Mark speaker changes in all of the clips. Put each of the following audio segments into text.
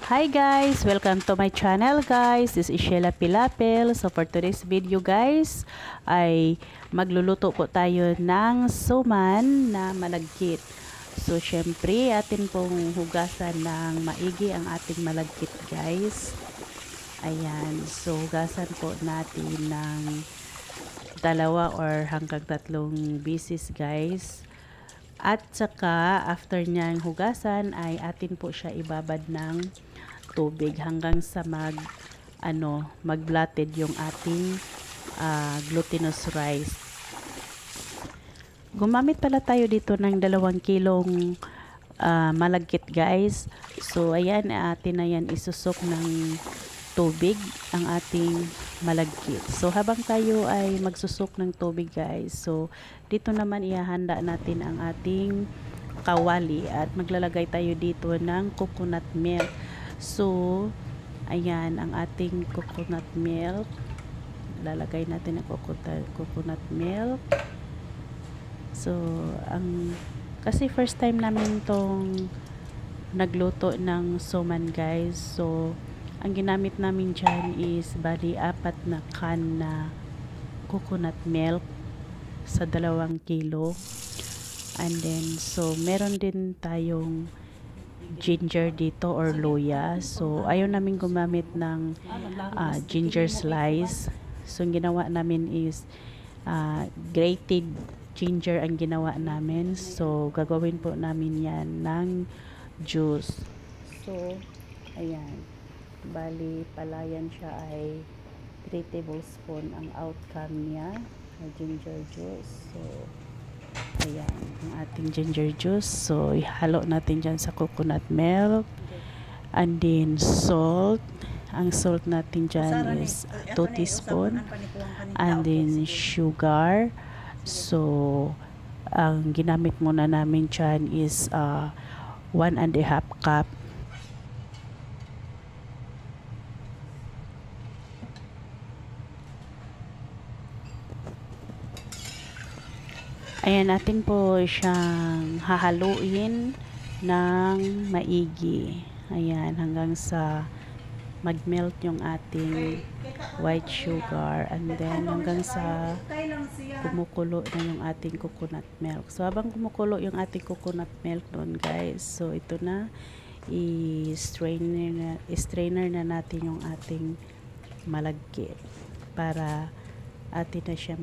Speaker 1: Hi guys! Welcome to my channel guys. This is Sheila Pilapil. So for today's video guys, ay magluluto po tayo ng suman na malagkit. So syempre atin pong hugasan ng maigi ang ating malagkit guys. Ayan. So hugasan po natin ng dalawa or hanggang 3 bisis guys. At saka after niyang hugasan ay atin po siya ibabad ng tubig hanggang sa mag-blotted yung ating glutinous rice. Gumamit pala tayo dito ng 2 kilong malagkit guys. So ayan, atin na yan isusok ng tubig ang ating malagkit. So habang tayo ay magsusok ng tubig guys, so dito naman ihahanda natin ang ating kawali at maglalagay tayo dito ng coconut milk. So ayan ang ating coconut milk. Lalagay natin ang coconut milk. So kasi first time namin tong nagluto ng suman guys. So ang ginamit namin dyan is bali 4 na can na coconut milk sa 2 kilo. And then so meron din tayong ginger dito or luya. So ayaw namin gumamit ng ginger slice. So ang ginawa namin is grated ginger ang ginawa namin. So gagawin po namin yan ng juice. So ayan, bali palayan siya ay 3 tablespoon ang outcome niya na ginger juice. So ayan ang ating ginger juice. So ihalo natin dyan sa coconut milk, and then salt. Ang salt natin dyan is 2 teaspoon, and then sugar. So ang ginamit muna namin dyan is 1.5 cup. Ayan, natin po siyang hahaluin ng maigi. Ayan, hanggang sa mag-melt yung ating white sugar, and then hanggang sa kumukulo na yung ating coconut milk. So habang kumukulo yung ating coconut milk doon guys, so ito na i-strainer na natin yung ating malagkit para atin na siya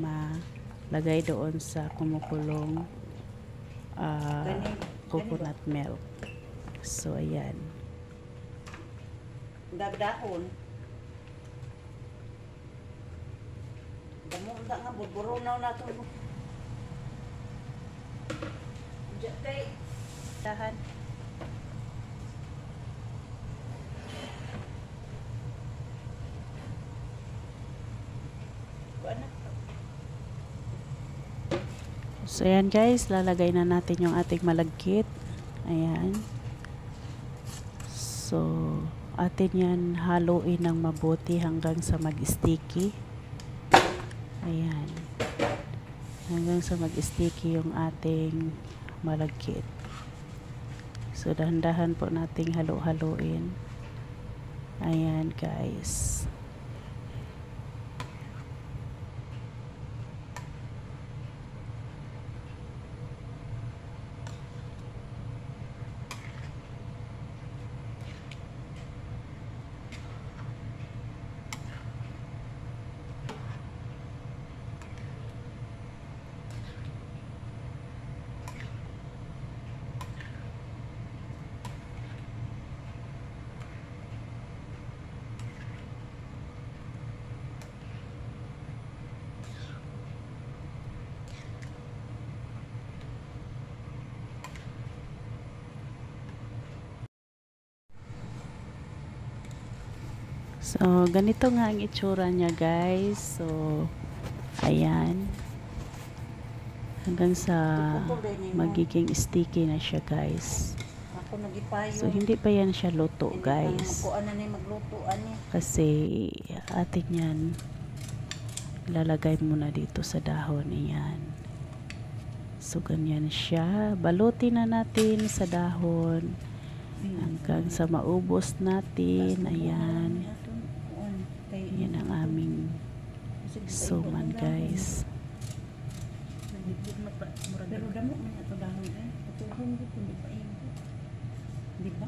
Speaker 1: lagay doon sa kumukulong coconut milk. So ayan,
Speaker 2: dagdaon damo nga buburunaw na to jatay
Speaker 1: tahan. So ayan guys, lalagay na natin yung ating malagkit. Ayan. So atin yan haluin ng mabuti hanggang sa mag-sticky. Ayan. Hanggang sa mag-sticky yung ating malagkit. So dahan-dahan po nating halu-haluin. Ayan guys. So, ganito nga ang itsura niya guys. So, ayan. Hanggang sa magiging sticky na siya guys. So, hindi pa yan siya luto guys. Kasi atin yan lalagay muna dito sa dahon. Ayan. So, ganyan siya. Balutin na natin sa dahon. hanggang sa maubos natin. Ayan. Ayan ang aming suman, guys.
Speaker 2: Pero damo man ato dahon eh. Patuhon gid kun di pa iyo. Di ba?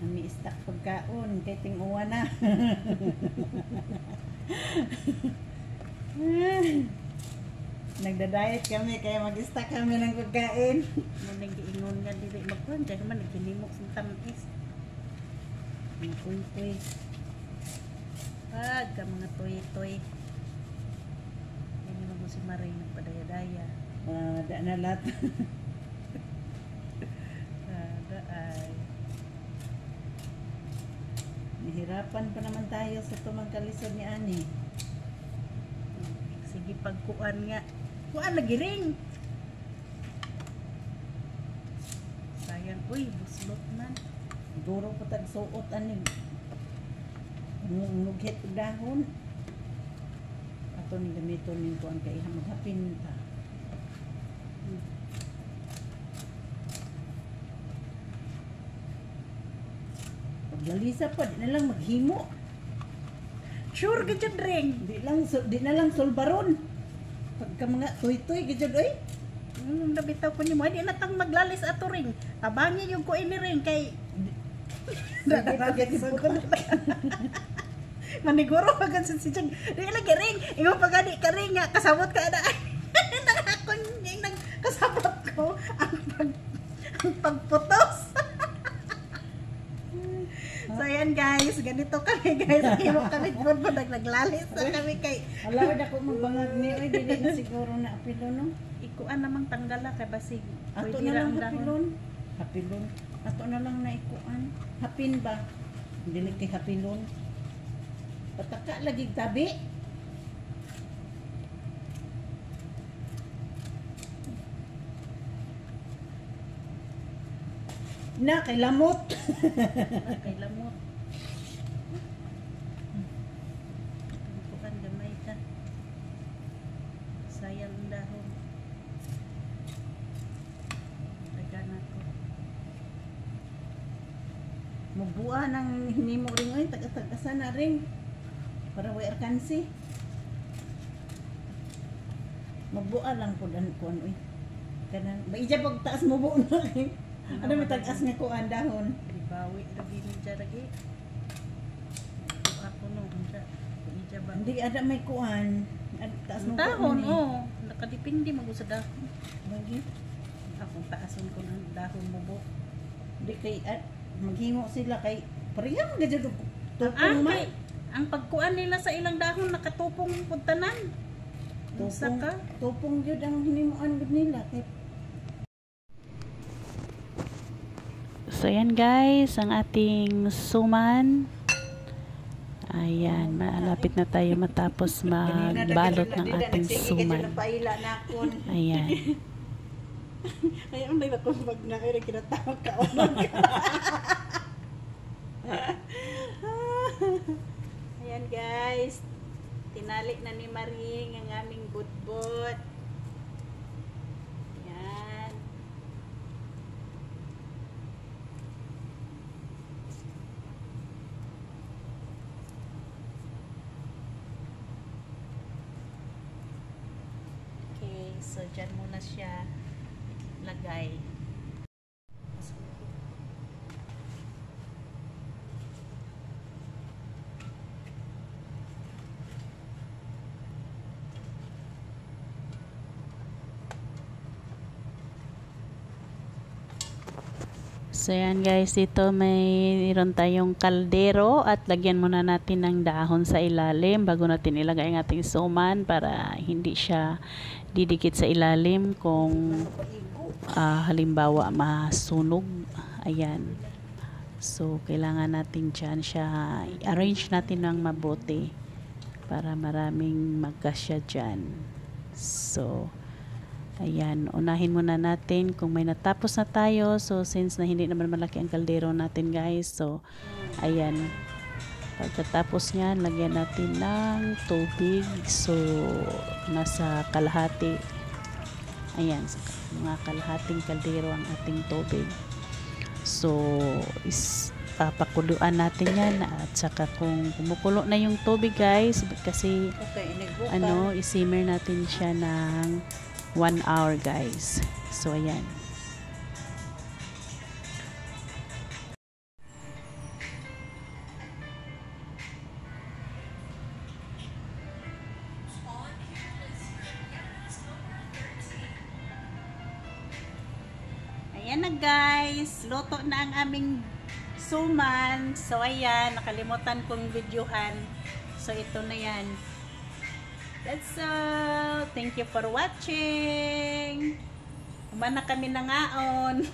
Speaker 2: Nami istak pagkaon kay ting-uwa na. Nagda-diet kami kaya mag-stack kami ng pagkain.
Speaker 3: Mo nang giingon nga dili magkuan kay man naghinimok sa tamis.
Speaker 2: Mga kuy-kuy.
Speaker 3: Pag ka mga toy-toy. Hindi mo si Maray nagpadaya-daya.
Speaker 2: Da na lahat.
Speaker 3: Kada ay
Speaker 2: Nahirapan pa naman tayo sa tumang kalisod ni Ani.
Speaker 3: sige pagkuan nga. Kuan lagi ring. Sayang uy, buslot man.
Speaker 2: Duro pa tag suot ani. Nughit og dahon. Ato ni gamiton ning kuan kay maghapin ta. Paglalisa pa di na lang maghimo.
Speaker 3: Sure ka dyan ring.
Speaker 2: Di na lang solbaron. Pagka mga toy-toy gid oy.
Speaker 3: Nabitaw ko ni mo, di na tang maglalis ato ring. Tabangin yung kuin ni ring kay maniguro agad sa si Chang. Di lagi ring. Ingo pa gani ka ring nga kasabot ka na. Nakakon yung kasabot ko ang pagputos. So yan guys, ganito kami guys. Imo kami po naglalis sa kami kay
Speaker 2: Ala da ko magbangag ni oy dili na siguro na apilo no.
Speaker 3: ikuan namang tanggala kay basig.
Speaker 2: Ato
Speaker 3: pwede
Speaker 2: na lang
Speaker 3: ang dahon.
Speaker 2: hapilon. Hapilon. Ato na lang na ikuan. Hapin ba? Dili kay hapilon. Pataka lagi tabi. Na kay lamot.
Speaker 3: Kay lamot. Tumpukan gamay ka. Sayang ang dahon. Taga na ko.
Speaker 2: Magbuha ng hinimo ring oy taga-tagasa na ring. Para way arkansi. Magbuha lang po dan kuan oy. Kanang maija pag taas mo buo na ring. Ano may tagas nga kuan dahon.
Speaker 3: Ribawi lagi ni dyan lagi. Ako no. Ija ba?
Speaker 2: Hindi ada may kuan. Taas mo
Speaker 3: Dahon,
Speaker 2: buo
Speaker 3: oh. Nakadipindi mo sa dahon.
Speaker 2: Lagi.
Speaker 3: Akong taason ko ng dahon mo bo.
Speaker 2: Di kay maghimo sila kay parehang gadyo tupong
Speaker 3: Ang
Speaker 2: man.
Speaker 3: kay ang pagkuan nila sa ilang dahon nakatupong pudtanan. Usa ka.
Speaker 2: Tupong gyud ang hinimuan gud nila kay
Speaker 1: So, ayan guys, ang ating suman. Ayan, malapit na tayo matapos magbalot ng ating suman. Ayan.
Speaker 3: Ay, ang nila kung pag na kaya kinatawag ka o Ayan guys, tinali na ni Maring ang aming budbot. Ayan. Okay, so dyan muna siya lagay.
Speaker 1: So yan guys, dito mayroon tayong kaldero at lagyan muna natin ng dahon sa ilalim bago natin ilagay ang ating suman para hindi siya didikit sa ilalim kung halimbawa masunog. Ayan. So kailangan natin dyan siya i-arrange natin ng mabuti para maraming magkasya dyan. So ayan, unahin muna natin kung may natapos na tayo. So, since na hindi naman malaki ang kaldero natin guys. So, ayan. Pagkatapos niyan, lagyan natin ng tubig. So, nasa kalahati. Ayan, mga kalahating kaldero ang ating tubig. So, papakuluan natin yan. At saka kung kumukulo na yung tubig guys, kasi isimmer natin siya ng 1 hour guys. So ayan.
Speaker 3: Ayan na guys, luto na ang aming suman. So ayan, nakalimutan kong videohan. So ito na yan. That's all. Thank you for watching. Umana kami nangaon.